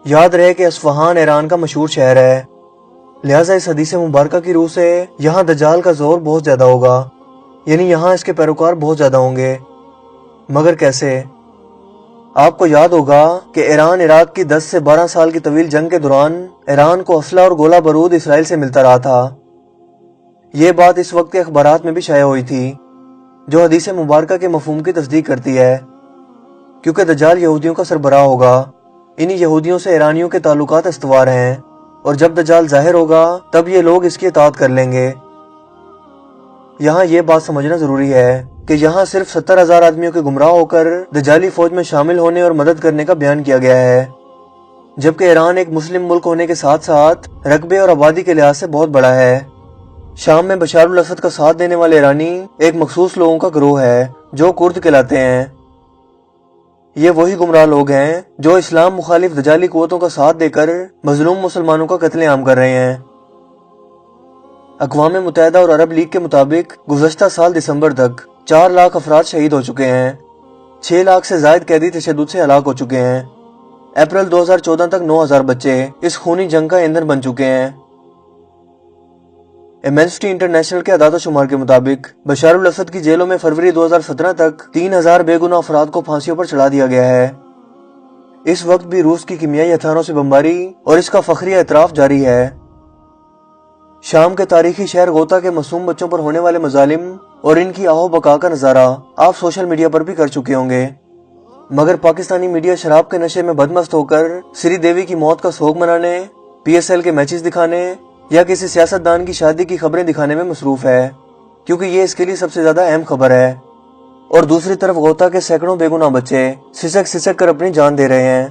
یاد رہے کہ اصفہان ایران کا مشہور شہر ہے، لہٰذا اس حدیث مبارکہ کی روح سے یہاں دجال کا زور بہت زیادہ ہوگا، یعنی یہاں اس کے پیروکار بہت زیادہ ہوں گے۔ مگر کیسے؟ آپ کو یاد ہوگا کہ ایران عراق کی 10 سے 12 سال کی طویل جنگ کے دوران ایران کو اسلحہ اور گولہ بارود اسرائیل سے ملتا رہا تھا۔ یہ بات اس وقت کے اخبارات میں بھی شائع ہوئی تھی، جو حدیث مبارکہ کے مفہوم کی تصدیق کرتی ہے، کیونکہ دجال یہودیوں کا سربراہ ہوگا۔ انہی یہودیوں سے ایرانیوں کے تعلقات استوار ہیں، اور جب دجال ظاہر ہوگا تب یہ لوگ اس کی اطاعت کر لیں گے۔ یہاں یہ بات سمجھنا ضروری ہے کہ یہاں صرف 70,000 آدمیوں کے گمراہ ہو کر دجالی فوج میں شامل ہونے اور مدد کرنے کا بیان کیا گیا ہے، جبکہ ایران ایک مسلم ملک ہونے کے ساتھ ساتھ رقبے اور آبادی کے لحاظ سے بہت بڑا ہے۔ شام میں بشار الاسد کا ساتھ دینے والے ایرانی ایک مخصوص لوگوں کا گروہ ہے جو کرد کہلاتے ہیں۔ یہ وہی گمراہ لوگ ہیں جو اسلام مخالف دجالی قوتوں کا ساتھ دے کر مظلوم مسلمانوں کا قتل عام کر رہے ہیں۔ اقوام متحدہ اور عرب لیگ کے مطابق گزشتہ سال دسمبر تک 4 لاکھ افراد شہید ہو چکے ہیں، 6 لاکھ سے زائد قیدی تشدد سے ہلاک ہو چکے ہیں۔ اپریل 2014 تک 9,000 بچے اس خونی جنگ کا ایندھن بن چکے ہیں۔ ایمنسٹی انٹرنیشنل کے اعداد و شمار کے مطابق بشار الاسد کی جیلوں میں فروری 2017 تک 3,000 بے گناہ افراد کو پھانسیوں پر چڑھا دیا گیا ہے۔ اس وقت بھی روس کی کیمیائی ہتھیاروں سے بمباری اور اس کا فخری اعتراف جاری ہے۔ شام کے تاریخی شہر غوطہ کے معصوم بچوں پر ہونے والے مظالم اور ان کی آہو بقا کا نظارہ آپ سوشل میڈیا پر بھی کر چکے ہوں گے، مگر پاکستانی میڈیا شراب کے نشے میں بدمست ہو کر سری دیوی کی موت کا سوگ منانے، PSL کے میچز دکھانے یا کسی سیاستدان کی شادی کی خبریں دکھانے میں مصروف ہے، کیونکہ یہ اس کے لیے سب سے زیادہ اہم خبر ہے۔ اور دوسری طرف غوطہ کے سینکڑوں بے گناہ بچے سسک سسک کر اپنی جان دے رہے ہیں۔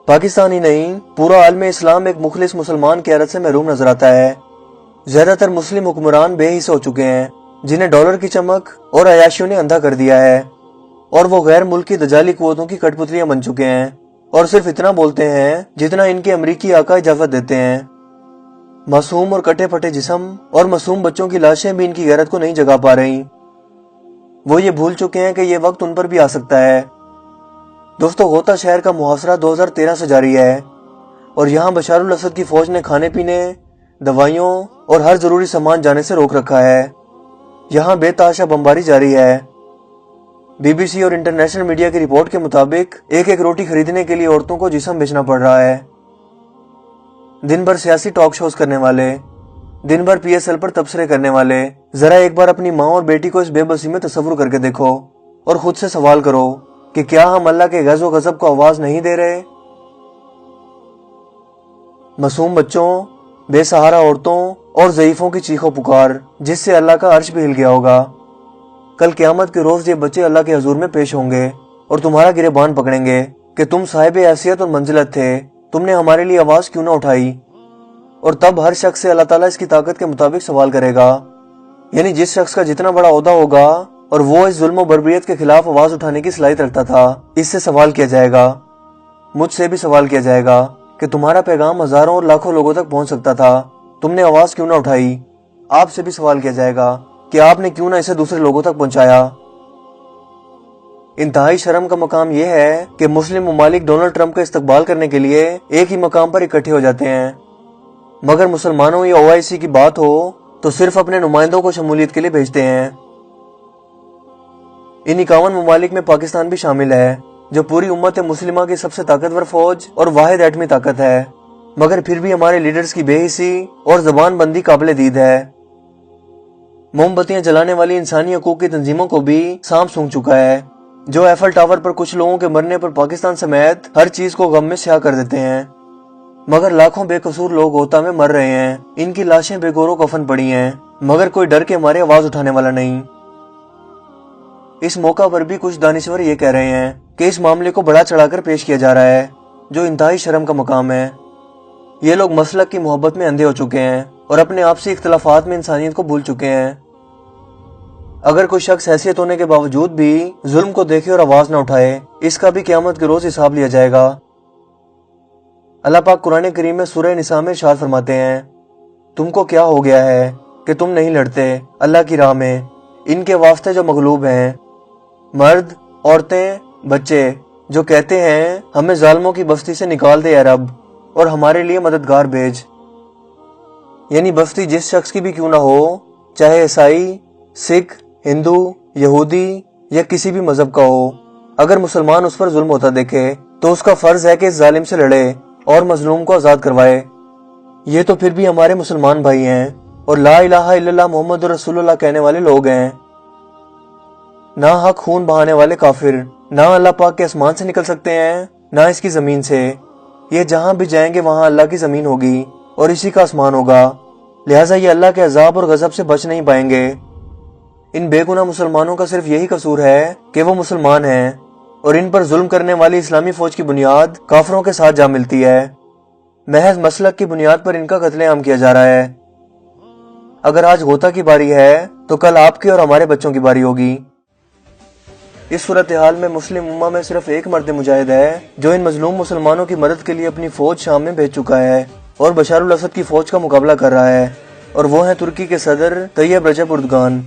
پاکستان ہی نہیں، پورا عالم اسلام ایک مخلص مسلمان کی حیرت سے محروم نظر آتا ہے۔ زیادہ تر مسلم حکمران بے حس ہو چکے ہیں، جنہیں ڈالر کی چمک اور عیاشیوں نے اندھا کر دیا ہے، اور وہ غیر ملکی دجالی قوتوں کی کٹ پتلیاں بن چکے ہیں، اور صرف اتنا بولتے ہیں جتنا ان کے امریکی آقا اجازت دیتے ہیں۔ معصوم اور کٹے پھٹے جسم اور معصوم بچوں کی لاشیں بھی ان کی غیرت کو نہیں جگا پا رہی۔ وہ یہ بھول چکے ہیں کہ یہ وقت ان پر بھی آ سکتا ہے۔ دوستو، غوطہ شہر کا محاصرہ 2013 سے جاری ہے، اور یہاں بشار الاسد کی فوج نے کھانے پینے، دوائیوں اور ہر ضروری سامان جانے سے روک رکھا ہے۔ یہاں بے تحاشا بمباری جاری ہے۔ BBC اور انٹرنیشنل میڈیا کی رپورٹ کے مطابق ایک ایک روٹی خریدنے کے لیے عورتوں کو جسم بیچنا پڑ رہا ہے۔ دن بھر سیاسی ٹاک شوز کرنے والے، دن بھر PSL پر تبصرے کرنے والے، ذرا ایک بار اپنی ماں اور بیٹی کو اس بے بسی میں تصور کر کے دیکھو اور خود سے سوال کرو کہ کیا ہم اللہ کے غضب و غضب کو آواز نہیں دے رہے؟ معصوم بچوں، بے سہارا عورتوں اور ضعیفوں کی چیخ و پکار، جس سے اللہ کا عرش بھی ہل گیا ہوگا۔ کل قیامت کے روز یہ بچے اللہ کے حضور میں پیش ہوں گے اور تمہارا گریبان پکڑیں گے کہ تم صاحب حیثیت اور منزلت تھے، تم نے ہمارے لیے آواز کیوں نہ اٹھائی؟ اور تب ہر شخص سے اللہ تعالیٰ اس کی طاقت کے مطابق سوال کرے گا، یعنی جس شخص کا جتنا بڑا عہدہ ہوگا اور وہ اس ظلم و بربریت کے خلاف آواز اٹھانے کی صلاحیت رکھتا تھا، اس سے سوال کیا جائے گا۔ مجھ سے بھی سوال کیا جائے گا کہ تمہارا پیغام ہزاروں اور لاکھوں لوگوں تک پہنچ سکتا تھا، تم نے آواز کیوں نہ اٹھائی؟ آپ سے بھی سوال کیا جائے گا کہ آپ نے کیوں نہ اسے دوسرے لوگوں تک پہنچایا؟ انتہائی شرم کا مقام یہ ہے کہ مسلم ممالک ڈونلڈ ٹرمپ کا استقبال کرنے کے لیے ایک ہی مقام پر اکٹھے ہو جاتے ہیں، مگر مسلمانوں یا OIC کی بات ہو تو صرف اپنے نمائندوں کو شمولیت کے لیے بھیجتے ہیں۔ ان 51 ممالک میں پاکستان بھی شامل ہے، جو پوری امت مسلمہ کی سب سے طاقتور فوج اور واحد ایٹمی طاقت ہے، مگر پھر بھی ہمارے لیڈرز کی بے حسی اور زبان بندی قابل دید ہے۔ موم بتیاں جلانے والی انسانی حقوق کی تنظیموں کو بھی سانپ سونگھ چکا ہے، جو ایفل ٹاور پر کچھ لوگوں کے مرنے پر پاکستان سمیت ہر چیز کو غم میں سیاہ کر دیتے ہیں، مگر لاکھوں بے قصور لوگ غوطہ میں مر رہے ہیں، ان کی لاشیں بے گور و کفن پڑی ہیں، مگر کوئی ڈر کے مارے آواز اٹھانے والا نہیں۔ اس موقع پر بھی کچھ دانشور یہ کہہ رہے ہیں کہ اس معاملے کو بڑا چڑھا کر پیش کیا جا رہا ہے، جو انتہائی شرم کا مقام ہے۔ یہ لوگ مسلک کی محبت میں اندھے ہو چکے ہیں اور اپنے آپسی اختلافات میں انسانیت کو بھول چکے ہیں۔ اگر کوئی شخص حیثیت ہونے کے باوجود بھی ظلم کو دیکھے اور آواز نہ اٹھائے، اس کا بھی قیامت کے روز حساب لیا جائے گا۔ اللہ پاک قرآن کریم میں سورہ نساء میں ارشاد فرماتے ہیں، تم کو کیا ہو گیا ہے کہ تم نہیں لڑتے اللہ کی راہ میں ان کے واسطے جو مغلوب ہیں، مرد، عورتیں، بچے جو کہتے ہیں ہمیں ظالموں کی بستی سے نکال دے اے رب اور ہمارے لیے مددگار بھیج۔ یعنی بستی جس شخص کی بھی کیوں نہ ہو، چاہے عیسائی، سکھ، ہندو، یہودی یا کسی بھی مذہب کا ہو، اگر مسلمان اس پر ظلم ہوتا دیکھے تو اس کا فرض ہے کہ اس ظالم سے لڑے اور مظلوم کو آزاد کروائے۔ یہ تو پھر بھی ہمارے مسلمان بھائی ہیں اور لا الہ الا اللہ محمد رسول اللہ کہنے والے لوگ ہیں، نہ حق خون بہانے والے کافر نہ اللہ پاک کے آسمان سے نکل سکتے ہیں نہ اس کی زمین سے۔ یہ جہاں بھی جائیں گے وہاں اللہ کی زمین ہوگی اور اسی کا آسمان ہوگا، لہٰذا یہ اللہ کے عذاب اور غضب سے بچ نہیں پائیں گے۔ ان بے گناہ مسلمانوں کا صرف یہی قصور ہے کہ وہ مسلمان ہیں اور ان پر ظلم کرنے والی اسلامی فوج کی بنیاد کافروں کے ساتھ جا ملتی ہے۔ محض مسلک کی بنیاد پر ان کا قتل عام کیا جا رہا ہے۔ اگر آج غوطہ کی باری ہے تو کل آپ کی اور ہمارے بچوں کی باری ہوگی۔ اس صورتحال میں مسلم امہ میں صرف ایک مرد مجاہد ہے جو ان مظلوم مسلمانوں کی مدد کے لیے اپنی فوج شام میں بھیج چکا ہے اور بشار الاسد کی فوج کا مقابلہ کر رہا ہے، اور وہ ہیں ترکی کے صدر طیب رجب اردگان۔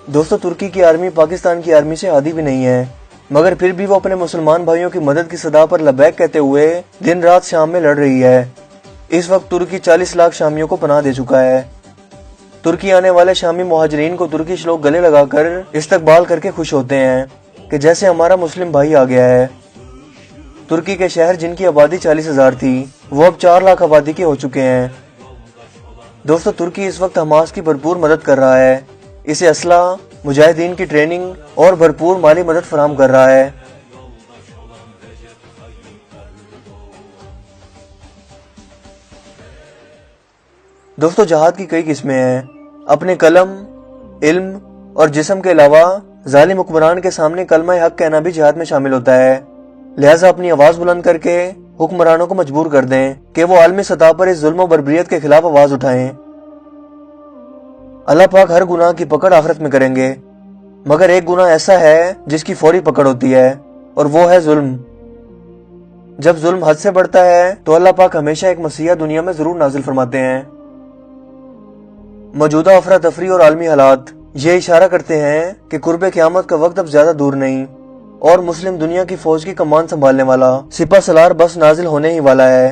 دوستو، ترکی کی آرمی پاکستان کی آرمی سے آدھی بھی نہیں ہے، مگر پھر بھی وہ اپنے مسلمان بھائیوں کی مدد کی صدا پر لبیک کہتے ہوئے دن رات شام میں لڑ رہی ہے۔ اس وقت ترکی 40 لاکھ شامیوں کو پناہ دے چکا ہے۔ ترکی آنے والے شامی مہاجرین کو ترکش لوگ گلے لگا کر استقبال کر کے خوش ہوتے ہیں کہ جیسے ہمارا مسلم بھائی آ گیا ہے۔ ترکی کے شہر جن کی آبادی 40,000 تھی وہ اب 4 لاکھ آبادی کے ہو چکے ہیں۔ دوستو، ترکی اس وقت حماس کی بھرپور مدد کر رہا ہے، اسے اسلحہ، مجاہدین کی ٹریننگ اور بھرپور مالی مدد فراہم کر رہا ہے۔ دوستو، جہاد کی کئی قسمیں ہیں۔ اپنے قلم، علم اور جسم کے علاوہ ظالم حکمران کے سامنے کلمہ حق کہنا بھی جہاد میں شامل ہوتا ہے، لہٰذا اپنی آواز بلند کر کے حکمرانوں کو مجبور کر دیں کہ وہ عالمی سطح پر اس ظلم و بربریت کے خلاف آواز اٹھائیں۔ اللہ پاک ہر گناہ کی پکڑ آخرت میں کریں گے، مگر ایک گناہ ایسا ہے جس کی فوری پکڑ ہوتی ہے، اور وہ ہے ظلم۔ جب ظلم حد سے بڑھتا ہے تو اللہ پاک ہمیشہ ایک مسیحا دنیا میں ضرور نازل فرماتے ہیں۔ موجودہ افراتفری اور عالمی حالات یہ اشارہ کرتے ہیں کہ قرب قیامت کا وقت اب زیادہ دور نہیں، اور مسلم دنیا کی فوج کی کمان سنبھالنے والا سپہ سالار بس نازل ہونے ہی والا ہے۔